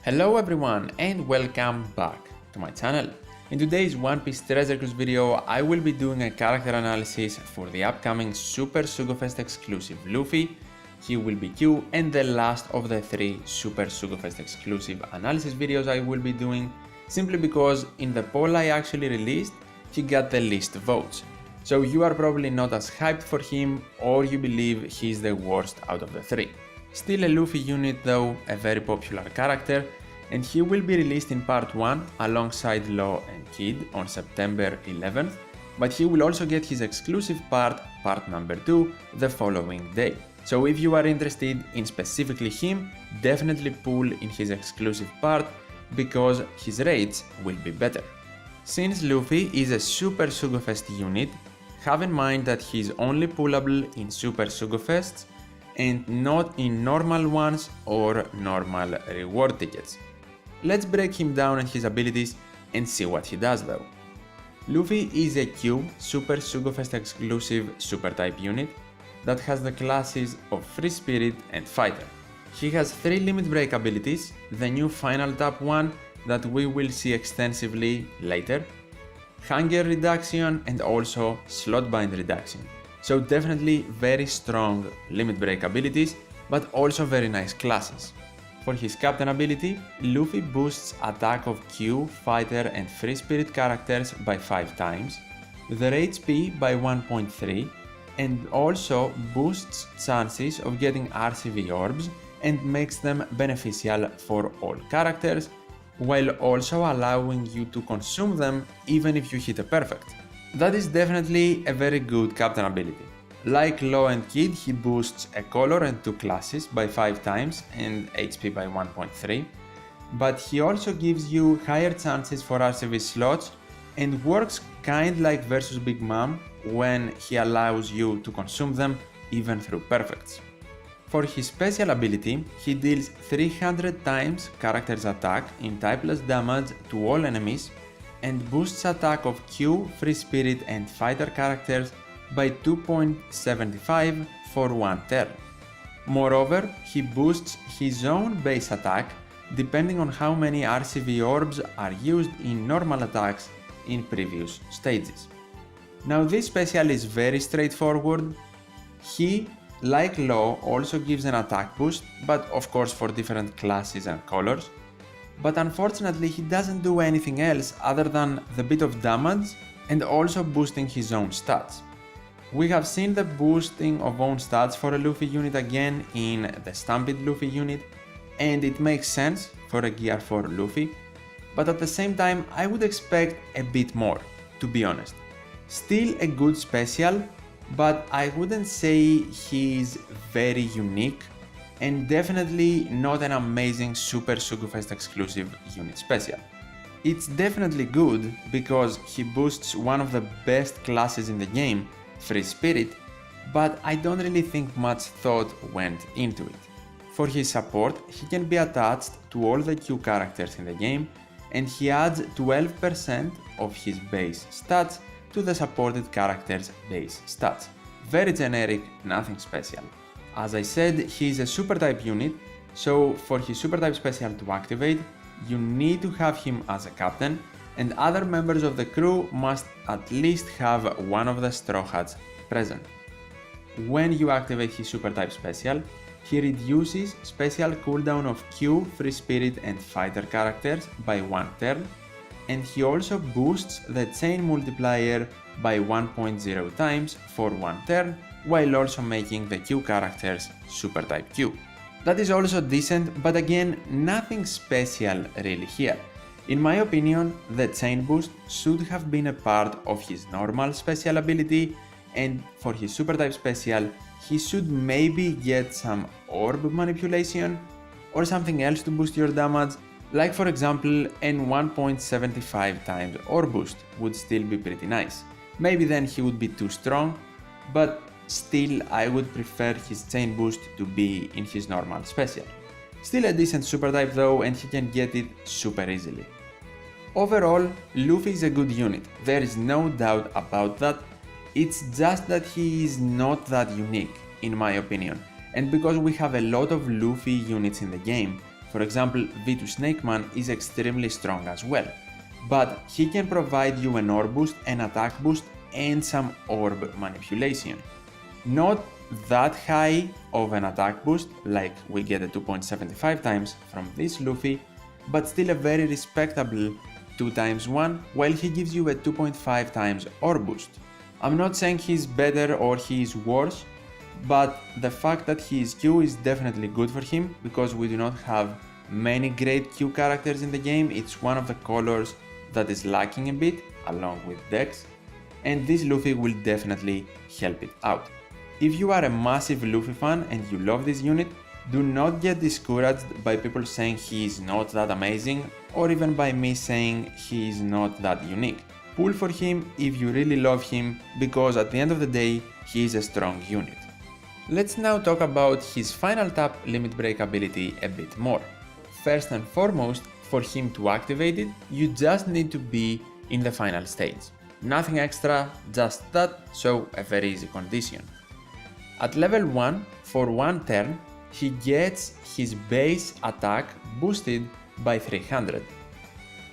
Hello everyone and welcome back to my channel. In today's One Piece Treasure Cruise video, I will be doing a character analysis for the upcoming Super Sugo Fest exclusive Luffy. He will be Q and the last of the 3 Super Sugo Fest exclusive analysis videos I will be doing, simply because in the poll I actually released, he got the least votes. So you are probably not as hyped for him, or you believe he's the worst out of the 3. Still a Luffy unit though, a very popular character, and he will be released in part 1 alongside Law and Kid on September 11th, but he will also get his exclusive part number 2, the following day. So if you are interested in specifically him, definitely pull in his exclusive part, because his rates will be better. Since Luffy is a Super Sugo Fest unit, have in mind that he's only pullable in Super Sugo Fests and not in normal ones or normal reward tickets. Let's break him down and his abilities and see what he does though. Luffy is a Q Super Sugo Fest exclusive super type unit that has the classes of Free Spirit and Fighter. He has 3 limit break abilities, the new Final Tap one that we will see extensively later, Hunger Reduction and also Slot Bind Reduction. So definitely very strong limit break abilities, but also very nice classes. For his captain ability, Luffy boosts attack of Q, Fighter and Free Spirit characters by 5 times, their HP by 1.3, and also boosts chances of getting RCV orbs and makes them beneficial for all characters, while also allowing you to consume them even if you hit a perfect. That is definitely a very good captain ability. Like Law and Kid, he boosts a color and 2 classes by 5 times and HP by 1.3, but he also gives you higher chances for RCV slots and works kind like versus Big Mom when he allows you to consume them even through perfects. For his special ability, he deals 300 times character's attack in typeless damage to all enemies and boosts attack of Q, Free Spirit and Fighter characters by 2.75 for 1 turn. Moreover, he boosts his own base attack depending on how many RCV orbs are used in normal attacks in previous stages. Now this special is very straightforward. He, like Law, also gives an attack boost, but of course for different classes and colors. But unfortunately he doesn't do anything else other than the bit of damage and also boosting his own stats. We have seen the boosting of own stats for a Luffy unit again in the Stampede Luffy unit, and it makes sense for a Gear 4 Luffy, but at the same time I would expect a bit more, to be honest. Still a good special, but I wouldn't say he's very unique, and definitely not an amazing Super Sugo Fest exclusive unit special. It's definitely good because he boosts one of the best classes in the game, Free Spirit, but I don't really think much thought went into it. For his support, he can be attached to all the Q characters in the game, and he adds 12% of his base stats to the supported character's base stats. Very generic, nothing special. As I said, he is a super type unit, so for his super type special to activate, you need to have him as a captain, and other members of the crew must at least have one of the Straw Hats present. When you activate his super type special, he reduces special cooldown of Q, Free Spirit and Fighter characters by 1 turn, and he also boosts the chain multiplier by 1.0 times for 1 turn, while also making the Q characters super type Q. That is also decent, but again, nothing special really here. In my opinion, the chain boost should have been a part of his normal special ability, and for his super type special, he should maybe get some orb manipulation or something else to boost your damage, like for example an 1.75 times orb boost would still be pretty nice. Maybe then he would be too strong, but still I would prefer his chain boost to be in his normal special. Still a decent super type though, and he can get it super easily. Overall, Luffy is a good unit, there is no doubt about that. It's just that he is not that unique, in my opinion, and because we have a lot of Luffy units in the game, For example, V2 Snakeman is extremely strong as well, but he can provide you an orb boost, an attack boost, and some orb manipulation. Not that high of an attack boost, like we get a 2.75 times from this Luffy, but still a very respectable 2 times 1, while he gives you a 2.5 times orb boost. I'm not saying he's better or he is worse, but the fact that he is Q is definitely good for him, because we do not have many great Q characters in the game. It's one of the colors that is lacking a bit, along with Dex, and this Luffy will definitely help it out. If you are a massive Luffy fan and you love this unit, do not get discouraged by people saying he is not that amazing, or even by me saying he is not that unique. Pull for him if you really love him, because at the end of the day, he is a strong unit. Let's now talk about his final tap limit break ability a bit more. First and foremost, for him to activate it, you just need to be in the final stage. Nothing extra, just that, so a very easy condition. At level 1, for one turn, he gets his base attack boosted by 300.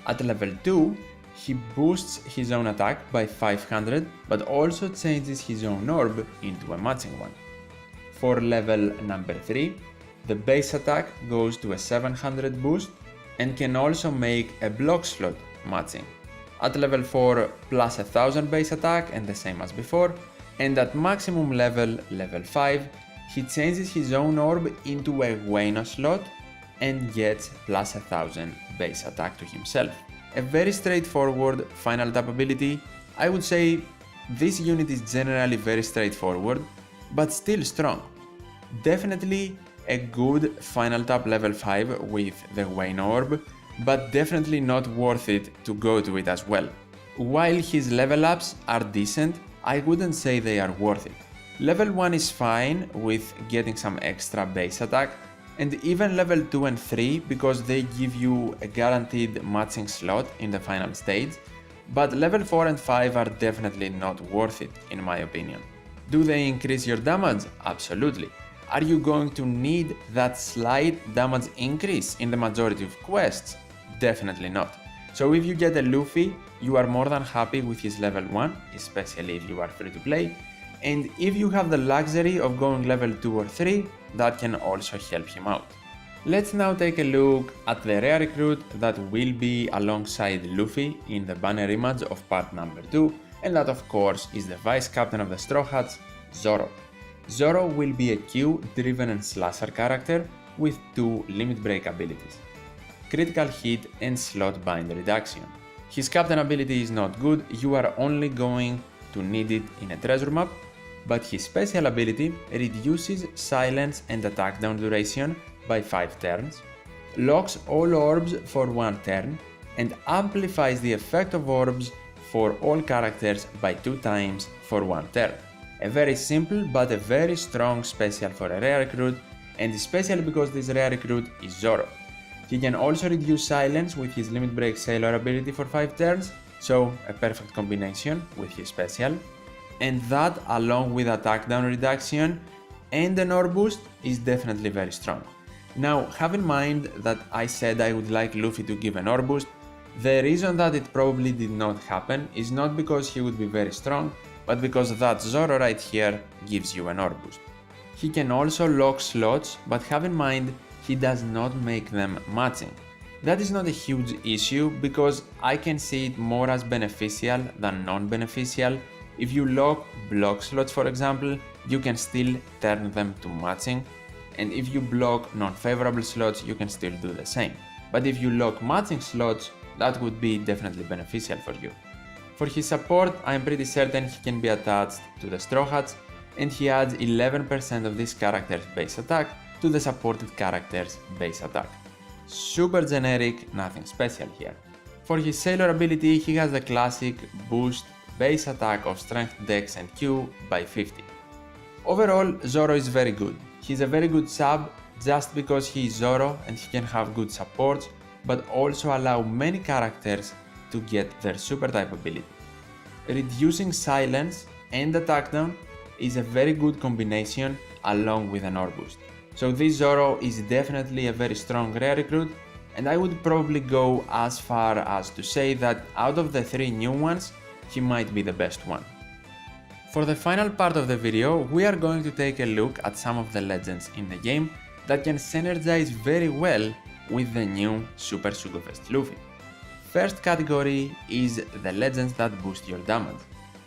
At level 2, he boosts his own attack by 500, but also changes his own orb into a matching one. For level number 3, the base attack goes to a 700 boost and can also make a block slot matching. At level 4, plus 1000 base attack and the same as before, and at maximum level, level 5, he changes his own orb into a Wano slot and gets plus 1000 base attack to himself. A very straightforward final tap ability. I would say this unit is generally very straightforward, but still strong. Definitely a good final tap level 5 with the Wano orb, but definitely not worth it to go to it as well. While his level ups are decent, I wouldn't say they are worth it. Level 1 is fine with getting some extra base attack, and even level 2 and 3 because they give you a guaranteed matching slot in the final stage, but level 4 and 5 are definitely not worth it in my opinion. Do they increase your damage? Absolutely. Are you going to need that slight damage increase in the majority of quests? Definitely not. So if you get a Luffy, you are more than happy with his level 1, especially if you are free to play, and if you have the luxury of going level 2 or 3, that can also help him out. Let's now take a look at the rare recruit that will be alongside Luffy in the banner image of part number 2, and that of course is the vice captain of the Straw Hats, Zoro. Zoro will be a Q-driven and slasher character with 2 limit break abilities: critical hit and slot bind reduction. His captain ability is not good, you are only going to need it in a treasure map, but his special ability reduces silence and attack down duration by 5 turns, locks all orbs for 1 turn, and amplifies the effect of orbs for all characters by 2 times for 1 turn. A very simple but a very strong special for a rare recruit, and especially because this rare recruit is Zoro. He can also reduce silence with his limit break sailor ability for 5 turns, so a perfect combination with his special. And that, along with attack down reduction and an orb boost, is definitely very strong. Now, have in mind that I said I would like Luffy to give an orb boost. The reason that it probably did not happen is not because he would be very strong, but because that Zoro right here gives you an orb boost. He can also lock slots, but have in mind he does not make them matching. That is not a huge issue because I can see it more as beneficial than non-beneficial. If you lock block slots, for example, you can still turn them to matching, and if you block non-favorable slots, you can still do the same. But if you lock matching slots, that would be definitely beneficial for you. For his support, I am pretty certain he can be attached to the Straw Hats, and he adds 11% of this character's base attack to the supported character's base attack. Super generic, nothing special here. For his sailor ability, he has the classic boost base attack of strength, dex and Q by 50. Overall, Zoro is very good. He's a very good sub just because he is Zoro and he can have good supports, but also allow many characters to get their super type ability. Reducing silence and attack down is a very good combination along with an orb boost. So this Zoro is definitely a very strong rare recruit, and I would probably go as far as to say that out of the 3 new ones, he might be the best one. For the final part of the video, we are going to take a look at some of the legends in the game that can synergize very well with the new Super Sugo Fest Luffy. First category is the legends that boost your damage.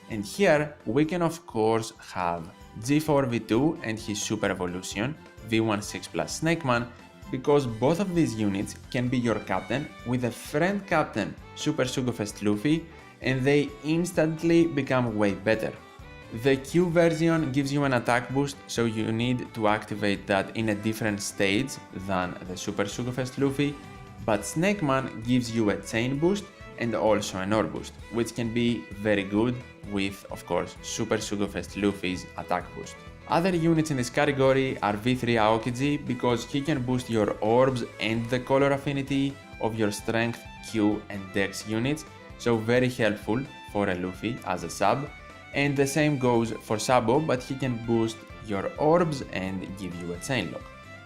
And here we can of course have G4V2 and his Super Evolution, V16 plus Snake Man, because both of these units can be your captain with a friend captain Super Sugo Fest Luffy, and they instantly become way better. The Q version gives you an attack boost, so you need to activate that in a different stage than the Super Sugo Fest Luffy, but Snake Man gives you a chain boost and also an ore boost, which can be very good with, of course, Super Sugo Fest Luffy's attack boost. Other units in this category are V3 Aokiji, because he can boost your orbs and the color affinity of your strength, Q and Dex units, so very helpful for a Luffy as a sub. And the same goes for Sabo, but he can boost your orbs and give you a chain lock.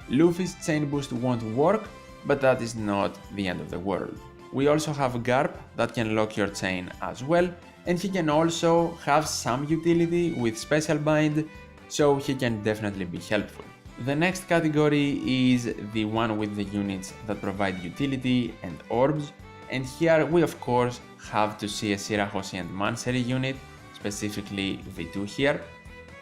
Luffy's chain boost won't work, but that is not the end of the world. We also have Garp that can lock your chain as well, and he can also have some utility with Special Bind, so he can definitely be helpful. The next category is the one with the units that provide utility and orbs, and here we of course have to see a Shirahoshi and Manseri unit, specifically V2 here,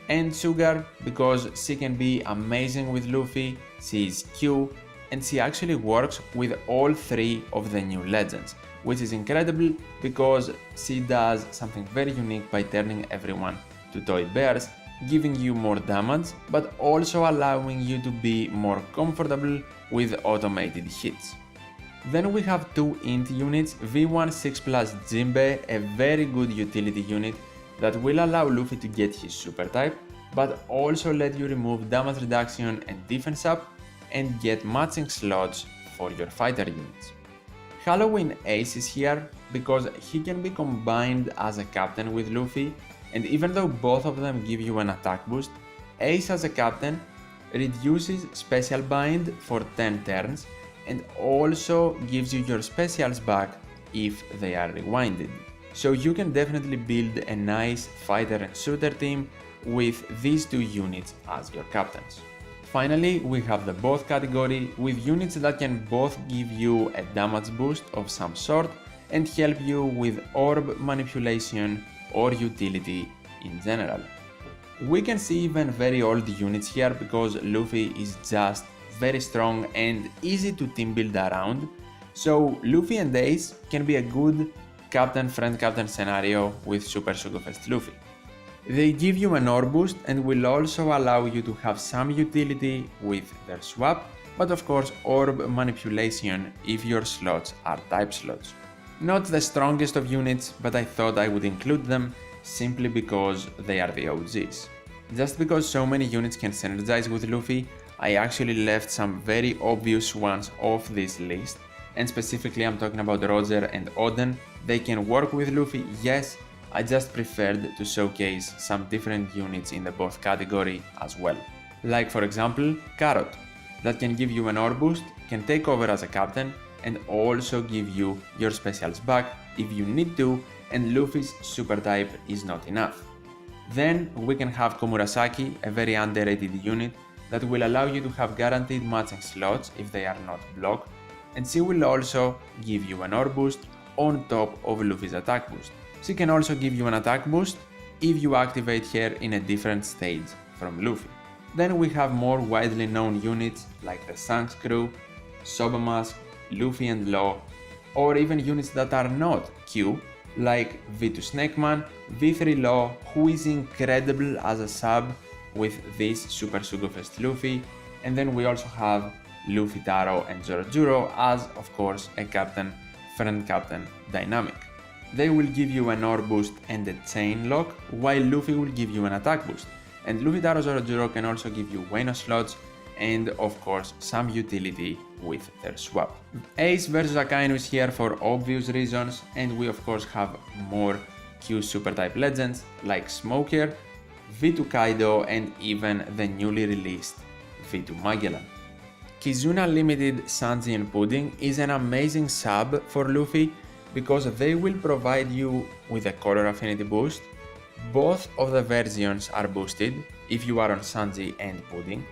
and Sugar, because she can be amazing with Luffy, she is Q, and she actually works with all 3 of the new legends, which is incredible because she does something very unique by turning everyone to toy bears, giving you more damage, but also allowing you to be more comfortable with automated hits. Then we have 2 int units, V16 plus Jinbe, a very good utility unit that will allow Luffy to get his super type, but also let you remove damage reduction and defense up and get matching slots for your fighter units. Halloween Ace is here because he can be combined as a captain with Luffy, and even though both of them give you an attack boost, Ace as a captain reduces Special Bind for 10 turns and also gives you your specials back if they are rewinded. So you can definitely build a nice fighter and shooter team with these 2 units as your captains. Finally, we have the both category with units that can both give you a damage boost of some sort and help you with orb manipulation or utility in general. We can see even very old units here because Luffy is just very strong and easy to team build around, so Luffy and Ace can be a good captain-friend captain scenario with Super Sugo Fest Luffy. They give you an ore boost and will also allow you to have some utility with their swap, but of course orb manipulation if your slots are type slots. Not the strongest of units, but I thought I would include them simply because they are the OGs. Just because so many units can synergize with Luffy, I actually left some very obvious ones off this list, and specifically I'm talking about Roger and Oden. They can work with Luffy, yes, I just preferred to showcase some different units in the both category as well. Like for example, Carrot, that can give you an ore boost, can take over as a captain, and also give you your specials back if you need to, and Luffy's super type is not enough. Then we can have Komurasaki, a very underrated unit that will allow you to have guaranteed matching slots if they are not blocked, and she will also give you an ore boost on top of Luffy's attack boost. She can also give you an attack boost if you activate her in a different stage from Luffy. Then we have more widely known units like the Shanks crew, Soba Mask, Luffy and Law, or even units that are not Q, like V2 Snake Man, V3 Law, who is incredible as a sub with this Super Sugo Fest Luffy, and then we also have Luffy Taro and Zoro as, of course, a captain, friend captain dynamic. They will give you an ore boost and a chain lock, while Luffy will give you an attack boost. And Luffy Taro Zoro can also give you Wano slots and of course some utility with their swap. Ace vs Akainu is here for obvious reasons, and we of course have more Q super type legends like Smoker, V2 Kaido, and even the newly released Luffy to Magellan. Kizuna Limited Sanji and Pudding is an amazing sub for Luffy because they will provide you with a color affinity boost. Both of the versions are boosted if you are on Sanji and Pudding.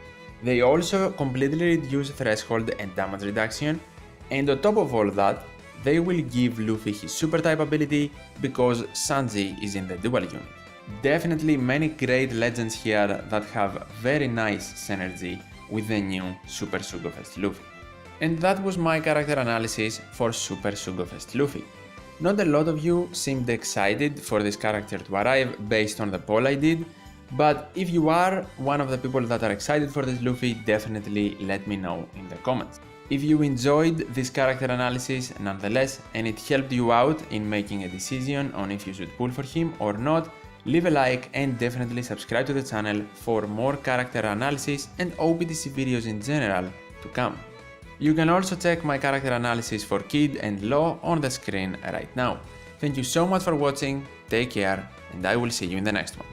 They also completely reduce threshold and damage reduction, and on top of all that, they will give Luffy his super type ability because Sanji is in the dual unit. Definitely many great legends here that have very nice synergy with the new Super Sugo Fest Luffy. And that was my character analysis for Super Sugo Fest Luffy. Not a lot of you seemed excited for this character to arrive based on the poll I did, but if you are one of the people that are excited for this Luffy, definitely let me know in the comments. If you enjoyed this character analysis nonetheless and it helped you out in making a decision on if you should pull for him or not, leave a like and definitely subscribe to the channel for more character analysis and OPTC videos in general to come. You can also check my character analysis for Kid and Law on the screen right now. Thank you so much for watching, take care, and I will see you in the next one.